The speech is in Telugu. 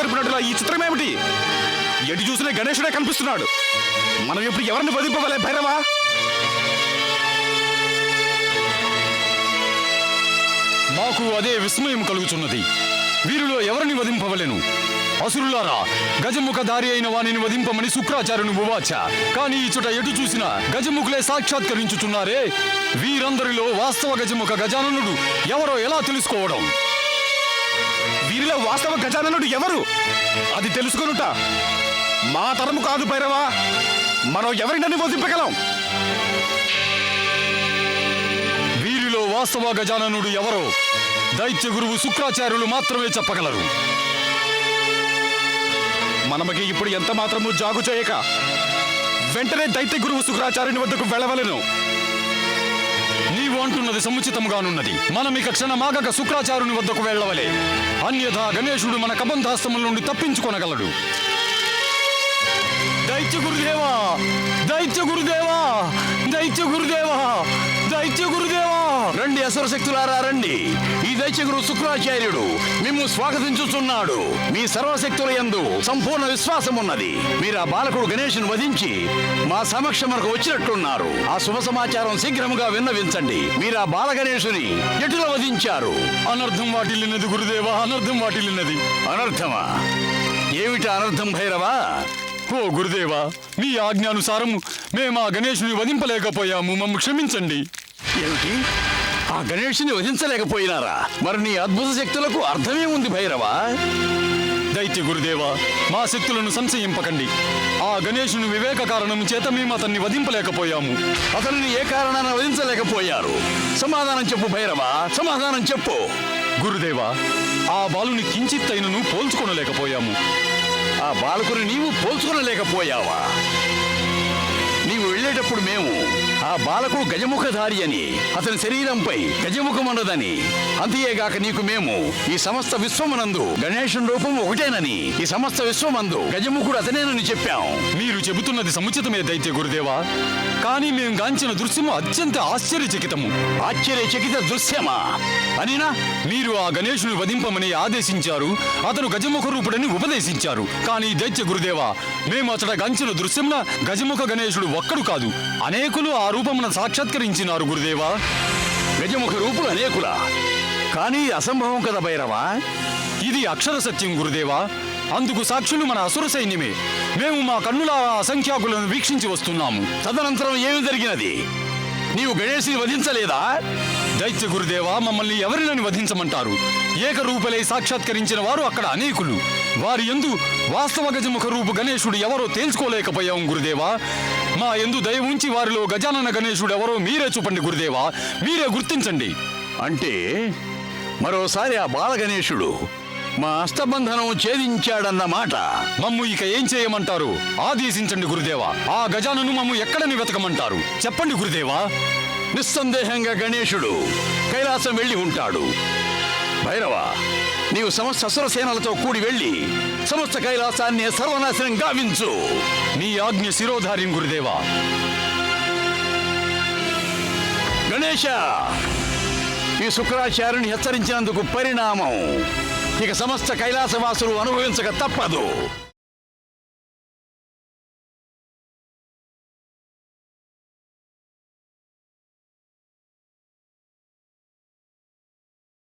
జరిపినట్టుగా ఈ చిత్రం ఏమిటి? ఎటు చూసిన గణేశుడే కనిపిస్తున్నాడు. మనం ఇప్పుడు ఎవరిని వదిలిపోవాలి భైరవా? మాకు అదే విస్మయం కలుగుతున్నది. వీరిలో ఎవరిని వధింపవలెను? అసురులారా, గజముఖధారి అయిన వానిని వధింపమని శుక్రాచార్యుని ఉవాచ. కానీ ఇచ్చట ఎటు చూసినా గజముఖులే సాక్షాత్కరించుచున్నారే. వీరందరిలో వాస్తవ గజముఖ గజాననుడు ఎవరో ఎలా తెలుసుకోవడం? వీరిలో వాస్తవ గజాననుడు ఎవరు? అది తెలుసుకొనుట మా తరము కాదు భైరవా. మనం ఎవరినని వధింపగలం? వీరిలో వాస్తవ గజాననుడు ఎవరో దైత్య గురువు శుక్రాచార్యులు మాత్రమే చెప్పగలరు. మనకి ఇప్పుడు ఎంత మాత్రము జాగు చేయక వెంటనే దైత్య గురువు శుక్రాచార్యుని వద్దకు వెళ్ళవలెను. నీవు అంటున్నది సముచితంగానున్నది. మనం ఇక క్షణమాగక శుక్రాచార్యుని వద్దకు వెళ్ళవలే. అన్యథా గణేశుడు మన కబంధాస్తముల నుండి తప్పించుకొనగలడు. దైత్య గురుదేవా, దైత్య గురుదేవా, దైత్య గురుదేవా, దైత్య గురుదేవా! రండి అసుర శక్తులారా రండి. ఈ దైత్య గురు శుక్రాచార్యుడు మిమ్ము స్వాగతించుచున్నాడు. మీ సర్వశక్తుల యందు సంపూర్ణ విశ్వాసం ఉన్నది. మీరు ఆ బాలకుడు గణేశుని వధించి మా సమక్షమునకు వచ్చినట్లున్నారు. ఆ శుభ సమాచారం శీఘ్రముగా విన్నవించండి. మీరు ఆ బాల గణేశుని ఎటులో వధించారు? అనర్థం వాటిల్లినది గురుదేవా, అనర్థం వాటిల్లినది. అనర్థమా? ఏమిటి అనర్థం భైరవా? ఓ గురుదేవా, మీ ఆజ్ఞానుసారము మేము ఆ గణేశుని వధింపలేకపోయాము. మమ్ము క్షమించండి. ఏమిటి? ఆ గణేశుని వధించలేకపోయినారా? మరి నీ అద్భుత శక్తులకు అర్థమే ఉంది భైరవా. దైత్య గురుదేవా, మా శక్తులను సంశయింపకండి. ఆ గణేశుని వివేక కారణం చేత మేము అతన్ని వధింపలేకపోయాము. అతనిని ఏ కారణాన వధించలేకపోయారు? సమాధానం చెప్పు భైరవా, సమాధానం చెప్పు. గురుదేవా, ఆ బాలుని కించిత్తైనను పోల్చుకొనలేకపోయాము. ఆ బాలకుని నీవు పోల్చుకొనలేకపోయావా? నీవు వెళ్ళేటప్పుడు మేము ఆ బాలకుడు గజముఖధారి అని, అతని శరీరంపై గజముఖం ఉన్నదని, అంతేగాక నీకు మేము ఈ సమస్త విశ్వమునందు గణేశుని రూపం ఒకటేనని, ఈ సమస్త విశ్వమందు గజముఖుడు అతనేనని చెప్పాం. మీరు చెబుతున్నది సముచితమే దైత్య గురుదేవా. కానీ మేము గాంచిన దృశ్యము అత్యంత ఆశ్చర్యచకితము. ఆశ్చర్యచకిత దృశ్యమా అనినా? మీరు ఆ గణేశుని వధింపమని ఆదేశించారు, అతను గజముఖ రూపుడని ఉపదేశించారు. కానీ దైత్య గురుదేవా, మేము అతడ గంచిన దృశ్యమున గజముఖ గణేశుడు ఒక్కడు కాదు, అనేకులు ఆ రూపమున సాక్షాత్కరించినారు గురుదేవా. గజముఖ రూపులు అనేకులా? కానీ అసంభవం కదా భైరవా. ఇది అక్షర సత్యం గురుదేవా. అందుకు సాక్షులు మన అసుర సైన్యమే. మేము మా కన్నుల అసంఖ్యాకులను వీక్షించి వస్తున్నాము. తదనంతరం ఏమి జరిగినది? నీవు గణేశుని వధించలేదా? దైత్య గురుదేవా, మమ్మల్ని ఎవరినని వధించమంటారు? ఏకరూపలై సాక్షాత్కరించిన వారు అక్కడ అనేకులు. వారి యందు వాస్తవ గజముఖ రూపు గణేశుడు ఎవరో తేల్చుకోలేకపోయాం గురుదేవా. మా యందు దయ ఉంచి వారిలో గజానన గణేశుడు ఎవరో మీరే చూపండి గురుదేవా, మీరే గుర్తించండి. అంటే మరోసారి ఆ బాల గణేశుడు మా అష్టబంధనం ఛేదించాడన్నమాట. మమ్ము ఇక ఏం చేయమంటారు? ఆదేశించండి గురుదేవా. ఆ గజానను మమ్ము ఎక్కడని వెతకమంటారు? చెప్పండి గురుదేవా. నిస్సందేహంగా గణేశుడు కైలాసం వెళ్ళి ఉంటాడు. భైరవ, నీవు సమస్త అసుర సేనలతో కూడి వెళ్ళి సమస్త కైలాసాన్ని సర్వనాశనం గావించు. నీ ఆజ్ఞ శిరోధార్యం గురుదేవా. గణేశ, ఈ శుక్రాచార్యుని హెచ్చరించినందుకు పరిణామం ఇక సమస్త కైలాసవాసులు అనుభవించక తప్పదు.